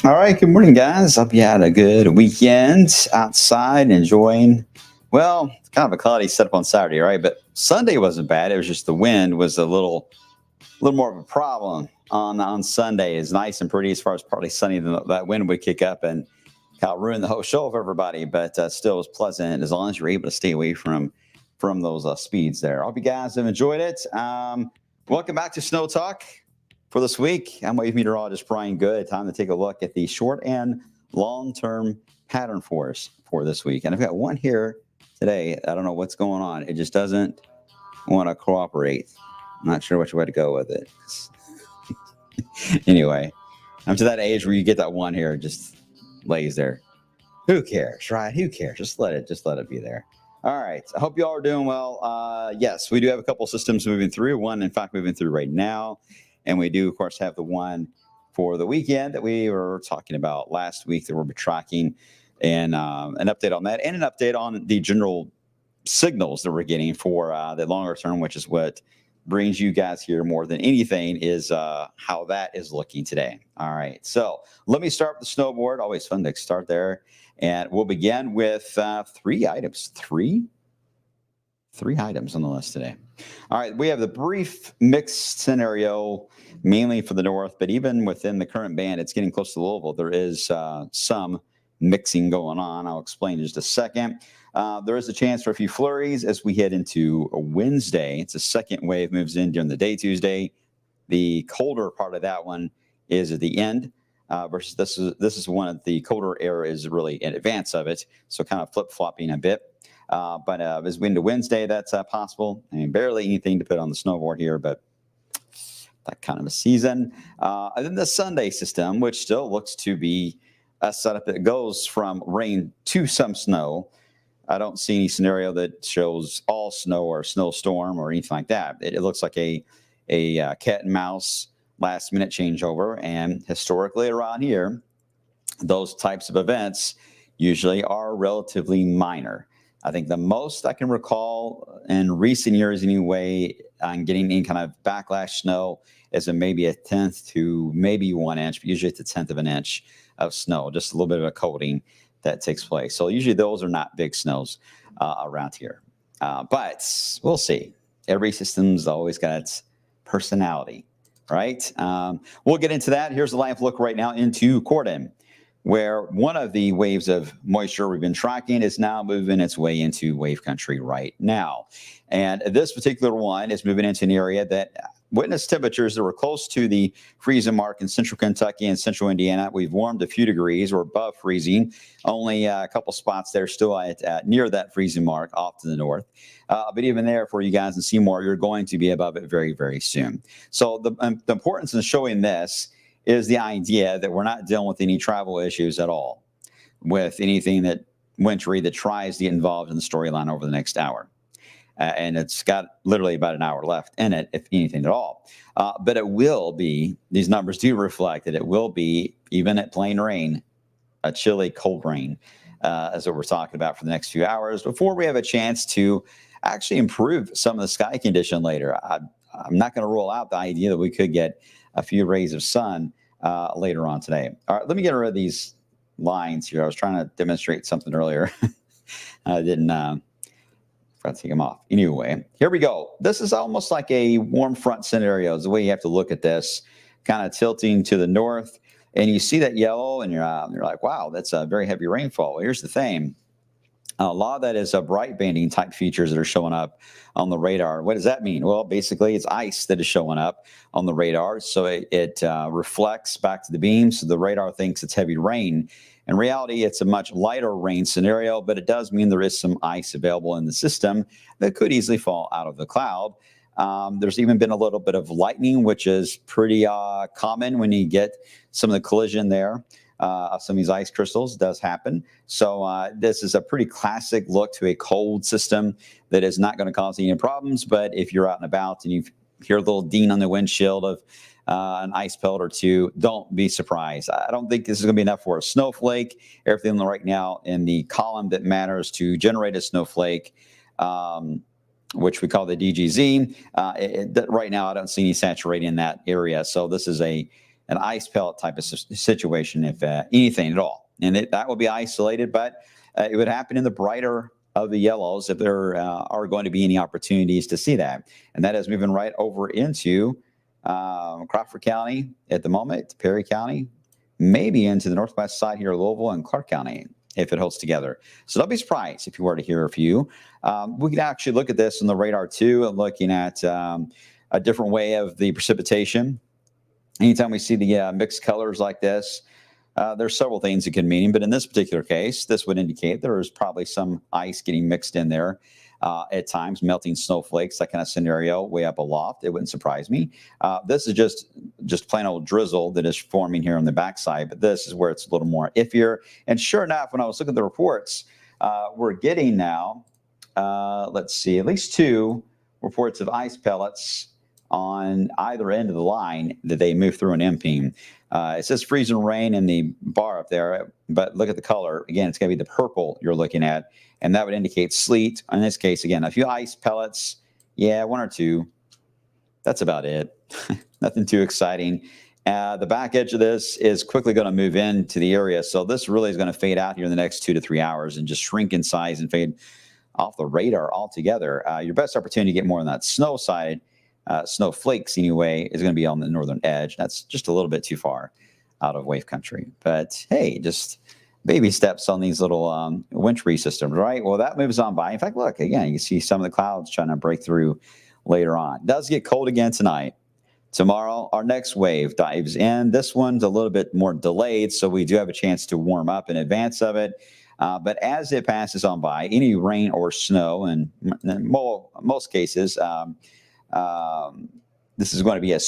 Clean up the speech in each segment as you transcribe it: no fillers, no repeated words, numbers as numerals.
All right, good morning, guys. Hope you had a good weekend outside enjoying. Well, it's kind of a cloudy setup on Saturday, right? But Sunday wasn't bad. It was just the wind was a little more of a problem on Sunday. It's nice and pretty as far as partly sunny. That wind would kick up and kind of ruin the whole show for everybody. But still, was pleasant as long as you're able to stay away from those speeds there. I hope you guys have enjoyed it. Welcome back to Snow Talk. For this week, I'm wave meteorologist Brian Good. Time to take a look at the short and long-term pattern for us for this week. And I've got one here today. I don't know what's going on. It just doesn't want to cooperate. I'm not sure which way to go with it. Anyway, I'm to that age where you get that one here, it just lays there. Who cares, right? Who cares? Just let it be there. All right. I hope you all are doing well. Yes, we do have a couple systems moving through. One, in fact, moving through right now. And we do, of course, have the one for the weekend that we were talking about last week that we'll be tracking, and an update on that, and an update on the general signals that we're getting for the longer term, which is what brings you guys here more than anything, is how that is looking today. All right. So let me start with the snowboard. Always fun to start there. And we'll begin with three items. Three items on the list today. All right, we have the brief mixed scenario, mainly for the north, but even within the current band, it's getting close to Louisville. There is some mixing going on. I'll explain in just a second. There is a chance for a few flurries as we head into a Wednesday. It's a second wave moves in during the day Tuesday. The colder part of that one is at the end. Versus this is one of the colder air is really in advance of it, so kind of flip-flopping a bit. But as we into Wednesday, that's possible. I mean, barely anything to put on the snowboard here, but that kind of a season. And then the Sunday system, which still looks to be a setup that goes from rain to some snow. I don't see any scenario that shows all snow or snowstorm or anything like that. It looks like a cat and mouse last minute changeover. And historically around here, those types of events usually are relatively minor. I think the most I can recall in recent years anyway on getting any kind of backlash snow is maybe a tenth to maybe 1 inch, but usually it's a tenth of an inch of snow, just a little bit of a coating that takes place. So usually those are not big snows around here. But we'll see. Every system's always got its personality, right? We'll get into that. Here's the live look right now into Corden. where one of the waves of moisture we've been tracking is now moving its way into wave country right now. And this particular one is moving into an area that witnessed temperatures that were close to the freezing mark in central Kentucky and central Indiana. We've warmed a few degrees. We're above freezing. Only a couple spots there still at near that freezing mark off to the north. But even there, for you guys in Seymour, you're going to be above it very, very soon. So the importance in showing this is the idea that we're not dealing with any travel issues at all with anything that wintry that tries to get involved in the storyline over the next hour. And it's got literally about an hour left in it, if anything at all. But it will be, these numbers do reflect that it will be, even at plain rain, a chilly, cold rain, is what we're talking about for the next few hours before we have a chance to actually improve some of the sky condition later. I'm not going to rule out the idea that we could get a few rays of sun later on today. All right, let me get rid of these lines here. I was trying to demonstrate something earlier. I didn't forgot to take them off. Anyway, here we go. This is almost like a warm front scenario is the way you have to look at this, kind of tilting to the north. And you see that yellow and you're like, wow, that's a very heavy rainfall. Well, here's the thing. A lot of that is bright banding type features that are showing up on the radar. What does that mean? Well, basically, it's ice that is showing up on the radar. So it reflects back to the beam. So the radar thinks it's heavy rain. In reality, it's a much lighter rain scenario, but it does mean there is some ice available in the system that could easily fall out of the cloud. There's even been a little bit of lightning, which is pretty common when you get some of the collision there. Some of these ice crystals does happen. So this is a pretty classic look to a cold system that is not going to cause any problems. But if you're out and about and you hear a little ding on the windshield of an ice pellet or two, don't be surprised. I don't think this is going to be enough for a snowflake. Everything right now in the column that matters to generate a snowflake, which we call the DGZ, right now I don't see any saturating in that area. So this is an ice pellet type of situation, if anything at all. And that will be isolated, but it would happen in the brighter of the yellows if there are going to be any opportunities to see that. And that is moving right over into Crawford County at the moment, Perry County, maybe into the northwest side here, Louisville and Clark County, if it holds together. So don't be surprised if you were to hear a few. We can actually look at this on the radar too, and looking at a different way of the precipitation. Anytime we see the mixed colors like this, there's several things it can mean. But in this particular case, this would indicate there is probably some ice getting mixed in there at times, melting snowflakes, that kind of scenario way up aloft. It wouldn't surprise me. This is just plain old drizzle that is forming here on the backside. But this is where it's a little more iffier. And sure enough, when I was looking at the reports, we're getting now, let's see, at least 2 reports of ice pellets on either end of the line that they move through an MPEM. It says freezing rain in the bar up there, but look at the color. Again, it's going to be the purple you're looking at, and that would indicate sleet. In this case, again, a few ice pellets. Yeah, 1 or 2. That's about it. Nothing too exciting. The back edge of this is quickly going to move into the area, so this really is going to fade out here in the next 2 to 3 hours and just shrink in size and fade off the radar altogether. Your best opportunity to get more on that snow side, snowflakes anyway, is going to be on the northern edge. That's just a little bit too far out of wave country. But hey, just baby steps on these little wintry systems, right? Well, that moves on by. In fact, look, again, you see some of the clouds trying to break through later on. It does get cold again tonight. Tomorrow, our next wave dives in. This one's a little bit more delayed, so we do have a chance to warm up in advance of it. But as it passes on by, any rain or snow, and in most cases, this is going to be a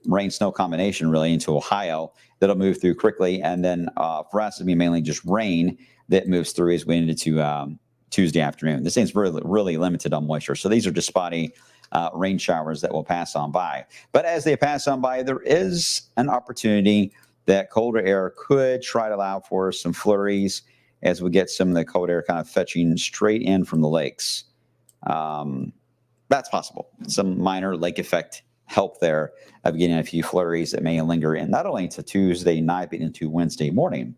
rain-snow combination really into Ohio that'll move through quickly. And then for us, it'll be mainly just rain that moves through as we get into Tuesday afternoon. This thing's really, really limited on moisture. So these are just spotty rain showers that will pass on by. But as they pass on by, there is an opportunity that colder air could try to allow for some flurries as we get some of the cold air kind of fetching straight in from the lakes. That's possible. Some minor lake effect help there of getting a few flurries that may linger in not only into Tuesday night, but into Wednesday morning.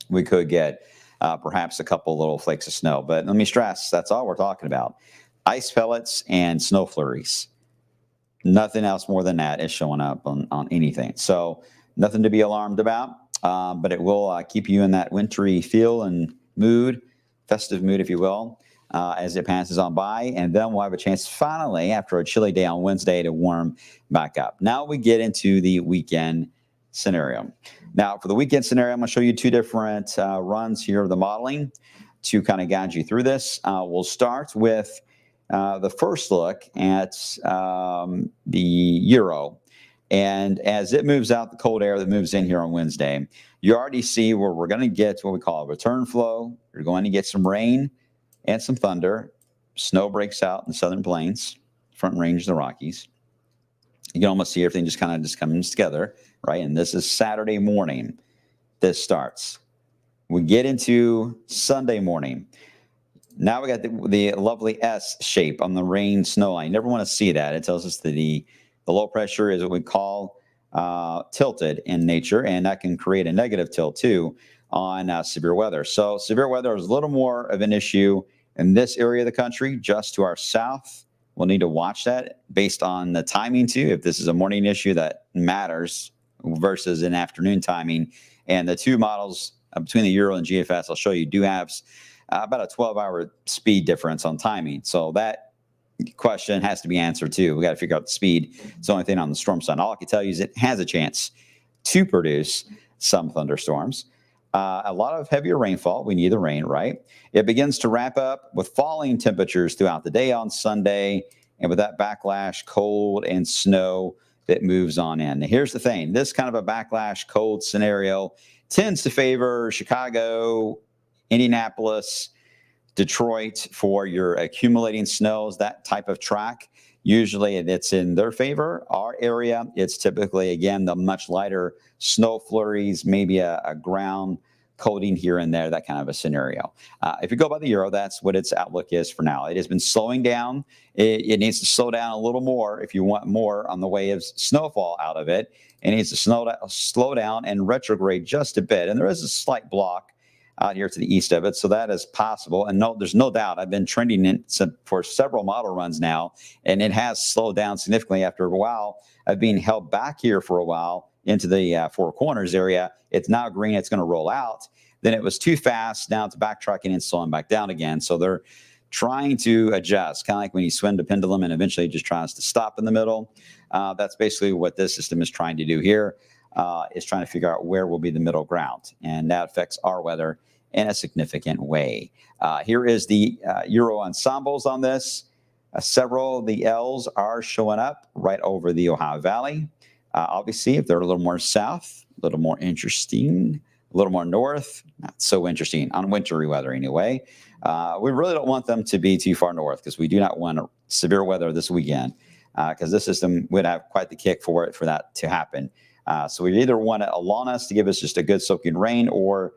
We could get perhaps a couple little flakes of snow. But let me stress, that's all we're talking about. Ice pellets and snow flurries. Nothing else more than that is showing up on anything. So nothing to be alarmed about. but it will keep you in that wintry feel and mood, festive mood, if you will, as it passes on by. And then we'll have a chance finally, after a chilly day on Wednesday, to warm back up. Now we get into the weekend scenario. Now, for the weekend scenario, I'm going to show you two different runs here of the modeling to kind of guide you through this. We'll start with the first look at the Euro. And as it moves out, the cold air that moves in here on Wednesday, you already see where we're going to get what we call a return flow. You're going to get some rain and some thunder. Snow breaks out in the southern plains, front range of the Rockies. You can almost see everything just comes together, right? And this is Saturday morning. This starts. We get into Sunday morning. Now we got the lovely S shape on the rain snow line. You never want to see that. It tells us that the low pressure is what we call tilted in nature, and that can create a negative tilt too on severe weather. So severe weather is a little more of an issue in this area of the country, just to our south. We'll need to watch that based on the timing too. If this is a morning issue, that matters versus an afternoon timing. And the two models between the Euro and GFS, I'll show you, do have about a 12-hour speed difference on timing. So that question has to be answered too. We got to figure out the speed. It's the only thing on the storm side. All I can tell you is it has a chance to produce some thunderstorms. A lot of heavier rainfall. We need the rain, right? It begins to wrap up with falling temperatures throughout the day on Sunday, and with that backlash, cold and snow that moves on in. Now, here's the thing. This kind of a backlash cold scenario tends to favor Chicago, Indianapolis, Detroit for your accumulating snows, that type of track. Usually it's in their favor. Our area, it's typically, again, the much lighter snow flurries, maybe a ground coating here and there, that kind of a scenario. If you go by the Euro, that's what its outlook is for now. It has been slowing down. It needs to slow down a little more if you want more on the way of snowfall out of it. It needs to slow down and retrograde just a bit. And there is a slight block out here to the east of it, so that is possible. And no, there's no doubt I've been trending it for several model runs now, and it has slowed down significantly after a while of being held back here for a while into the Four Corners area. It's now green. It's going to roll out. Then it was too fast. Now it's backtracking and slowing back down again. So they're trying to adjust, kind of like when you swing the pendulum and eventually it just tries to stop in the middle. That's basically what this system is trying to do here. Is trying to figure out where will be the middle ground, and that affects our weather in a significant way. Here is the Euro ensembles on this. Several of the L's are showing up right over the Ohio Valley. Obviously, if they're a little more south, a little more interesting, a little more north, not so interesting on wintry weather anyway. We really don't want them to be too far north because we do not want severe weather this weekend because this system would have quite the kick for that to happen. So we either want it along us to give us just a good soaking rain, or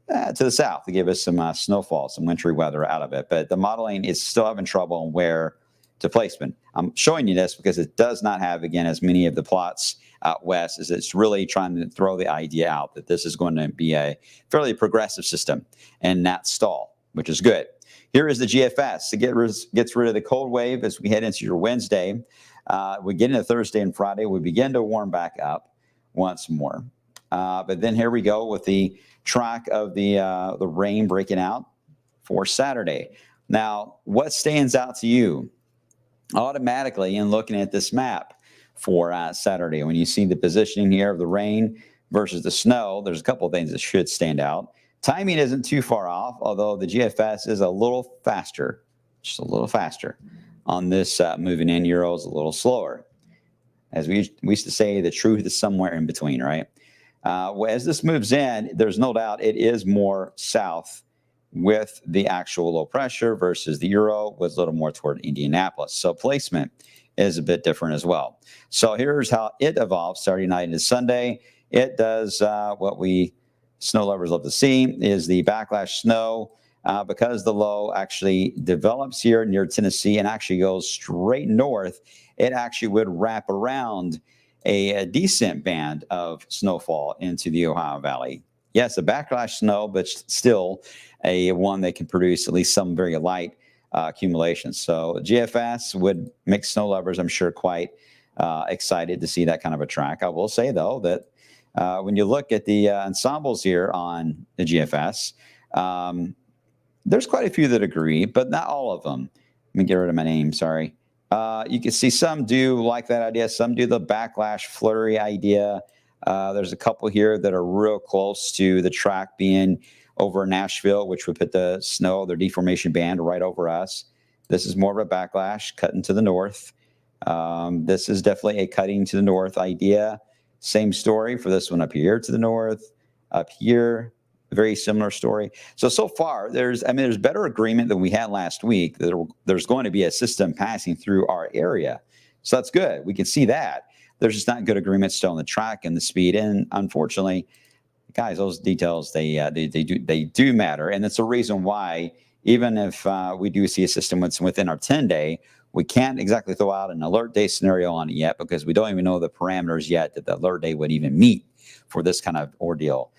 to the south to give us some snowfall, some wintry weather out of it. But the modeling is still having trouble on where to placement. I'm showing you this because it does not have, again, as many of the plots out west, as it's really trying to throw the idea out that this is going to be a fairly progressive system and not stall, which is good. Here is the GFS. It gets rid of the cold wave as we head into your Wednesday. We get into Thursday and Friday. We begin to warm back up once more. But then here we go with the track of the rain breaking out for Saturday. Now, what stands out to you automatically in looking at this map for Saturday? When you see the positioning here of the rain versus the snow, there's a couple of things that should stand out. Timing isn't too far off, although the GFS is a little faster, just a little faster. On this moving in, Euro is a little slower. As we used to say, the truth is somewhere in between, right? As this moves in, there's no doubt it is more south with the actual low pressure versus the Euro was a little more toward Indianapolis. So placement is a bit different as well. So here's how it evolves Saturday night into Sunday. It does what we snow lovers love to see is the backlash snow because the low actually develops here near Tennessee and actually goes straight north. It actually would wrap around a decent band of snowfall into the Ohio Valley. Yes, a backlash snow, but still a one that can produce at least some very light accumulation. So GFS would make snow lovers, I'm sure, quite excited to see that kind of a track. I will say, though, that When you look at the ensembles here on the GFS, there's quite a few that agree, but not all of them. Let me get rid of my name. Sorry. You can see some do like that idea. Some do the backlash flurry idea. There's a couple here that are real close to the track being over Nashville, which would put the snow, their deformation band, right over us. This is more of a backlash cutting to the north. This is definitely a cutting to the north idea. Same story for this one up here to the north, up here. Very similar story. So far, there's better agreement than we had last week. There's going to be a system passing through our area. So that's good. We can see that. There's just not good agreement still on the track and the speed. And unfortunately, guys, those details, they do matter. And that's the reason why, even if we do see a system within our 10-day, we can't exactly throw out an alert day scenario on it yet, because we don't even know the parameters yet that the alert day would even meet for this kind of ordeal.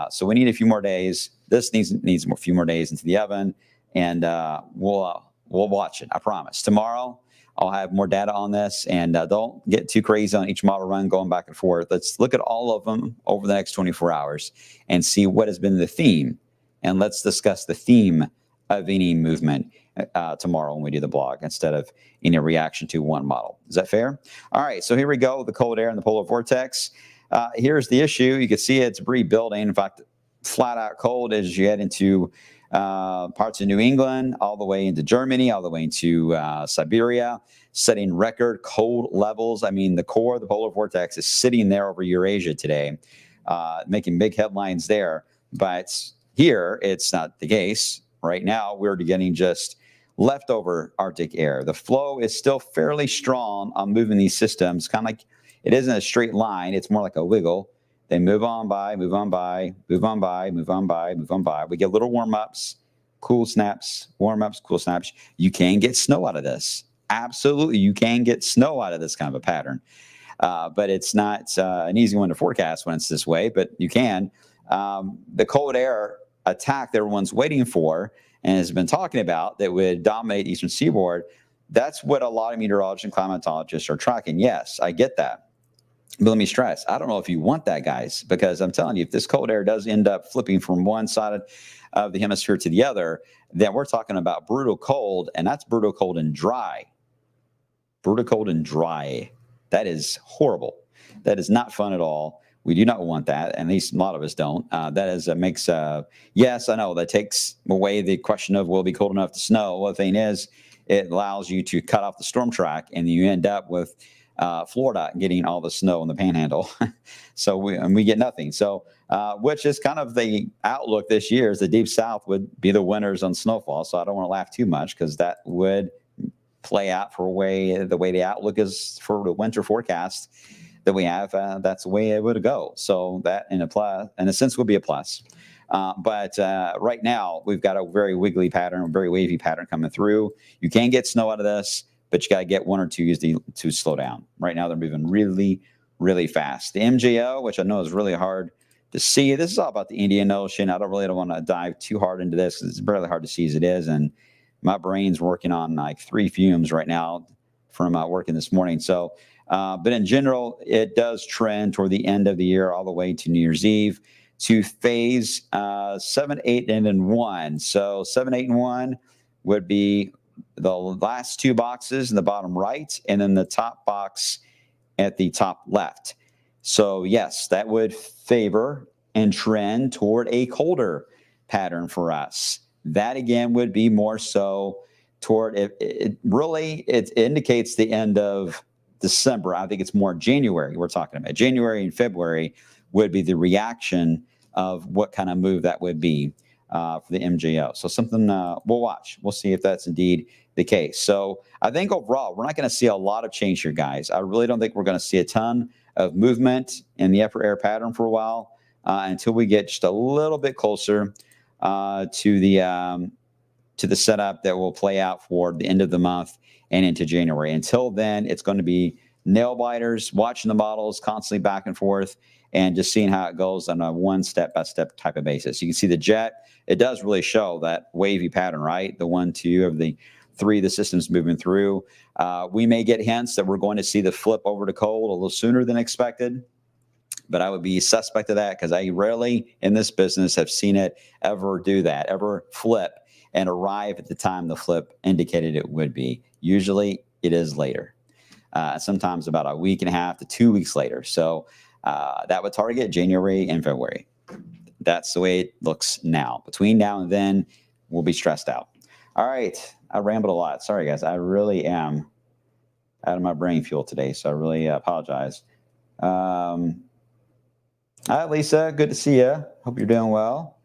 So we need a few more days. This needs a few more days into the oven, and we'll watch it. I promise. Tomorrow, I'll have more data on this, and don't get too crazy on each model run going back and forth. Let's look at all of them over the next 24 hours and see what has been the theme, and let's discuss the theme of any movement tomorrow when we do the blog, instead of any reaction to one model. Is that fair? All right, so here we go, the cold air and the polar vortex. Here's the issue. You can see it's rebuilding. In fact, flat out cold as you head into parts of New England, all the way into Germany, all the way into Siberia, setting record cold levels. I mean, the core of the polar vortex is sitting there over Eurasia today, making big headlines there. But here, it's not the case. Right now, we're getting just leftover Arctic air. The flow is still fairly strong on moving these systems, kind of like it isn't a straight line. It's more like a wiggle. They move on by, move on by, move on by, move on by, move on by. We get little warm-ups, cool snaps, warm-ups, cool snaps. You can get snow out of this. Absolutely, you can get snow out of this kind of a pattern. But it's not an easy one to forecast when it's this way, but you can. The cold air attack that everyone's waiting for and has been talking about that would dominate the eastern seaboard, that's what a lot of meteorologists and climatologists are tracking. Yes, I get that. But let me stress, I don't know if you want that, guys, because I'm telling you, if this cold air does end up flipping from one side of the hemisphere to the other, then we're talking about brutal cold, and that's brutal cold and dry. Brutal cold and dry. That is horrible. That is not fun at all. We do not want that, and at least a lot of us don't. Yes, I know that takes away the question of will it be cold enough to snow. Well, the thing is, it allows you to cut off the storm track, and you end up with Florida getting all the snow in the panhandle. So we get nothing. So which is kind of the outlook this year, is the deep south would be the winners on snowfall. So I don't want to laugh too much, because that would play out for the way the outlook is for the winter forecast that we have. That's the way it would go. So that in a sense would be a plus. But right now we've got a very wiggly pattern, a very wavy pattern coming through. You can get snow out of this, but you got to get one or two to slow down. Right now they're moving really, really fast. The MJO, which I know is really hard to see. This is all about the Indian Ocean. I don't want to dive too hard into this, because it's really hard to see as it is. And my brain's working on like 3 fumes right now from working this morning. So, but in general, it does trend toward the end of the year all the way to New Year's Eve to phase 7, 8, and 1. So 7, 8, and 1 would be the last 2 boxes in the bottom right, and then the top box at the top left. So yes, that would favor and trend toward a colder pattern for us. That again would be more so toward it indicates the end of December. I think it's more January we're talking about. January and February would be the reaction of what kind of move that would be for the MJO. So something we'll watch. We'll see if that's indeed the case. So I think overall, we're not going to see a lot of change here, guys. I really don't think we're going to see a ton of movement in the upper air pattern for a while until we get just a little bit closer to the setup that will play out for the end of the month and into January. Until then, it's going to be nail biters, watching the models constantly back and forth, and just seeing how it goes on a one step-by-step type of basis. You can see the jet. It does really show that wavy pattern, right? The 1, 2 of the 3 of the systems moving through. We may get hints that we're going to see the flip over to cold a little sooner than expected. but I would be suspect of that because I rarely in this business have seen it ever do that, ever flip and arrive at the time the flip indicated it would be. Usually it is later, sometimes about a week and a half to 2 weeks later. So that would target January and February. That's the way it looks now. Between now and then, we'll be stressed out. All right. I rambled a lot. Sorry, guys. I really am out of my brain fuel today, so I really apologize. Hi, Lisa. Good to see you. Hope you're doing well.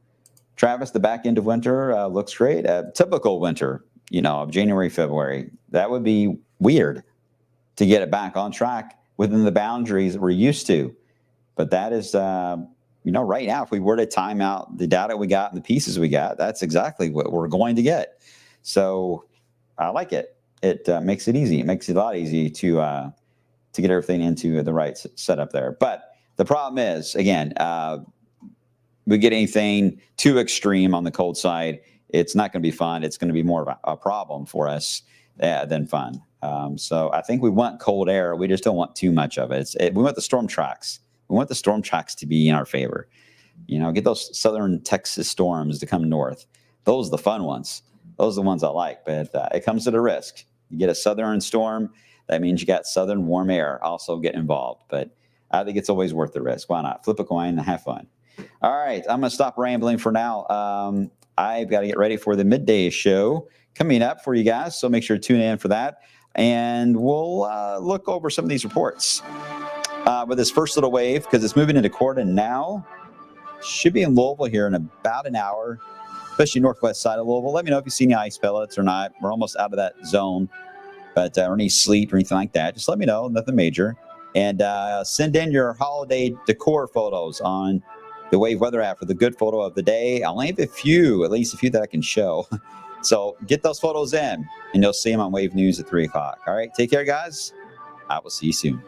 Travis, the back end of winter looks great. Typical winter, of January, February. That would be weird to get it back on track within the boundaries that we're used to. But that is, right now, if we were to time out the data we got and the pieces we got, that's exactly what we're going to get. So I like it. It makes it easy. It makes it a lot easier to get everything into the right setup there. But the problem is, again, we get anything too extreme on the cold side, it's not going to be fun. It's going to be more of a problem for us than fun. So I think we want cold air. We just don't want too much of it. We want the storm tracks. We want the storm tracks to be in our favor. Get those southern Texas storms to come north. Those are the fun ones. Those are the ones I like, but it comes at a risk. You get a southern storm, that means you got southern warm air also getting involved. But I think it's always worth the risk. Why not? Flip a coin and have fun. All right, I'm going to stop rambling for now. I've got to get ready for the midday show coming up for you guys, so make sure to tune in for that. And we'll look over some of these reports. With this first little wave, because it's moving into Corydon now, should be in Louisville here in about an hour, especially northwest side of Louisville. Let me know if you see any ice pellets or not. We're almost out of that zone, but or any sleet or anything like that. Just let me know, nothing major. And send in your holiday decor photos on the Wave Weather app for the good photo of the day. I'll only have at least a few that I can show. So get those photos in, and you'll see them on Wave News at 3 o'clock. All right, take care, guys. I will see you soon.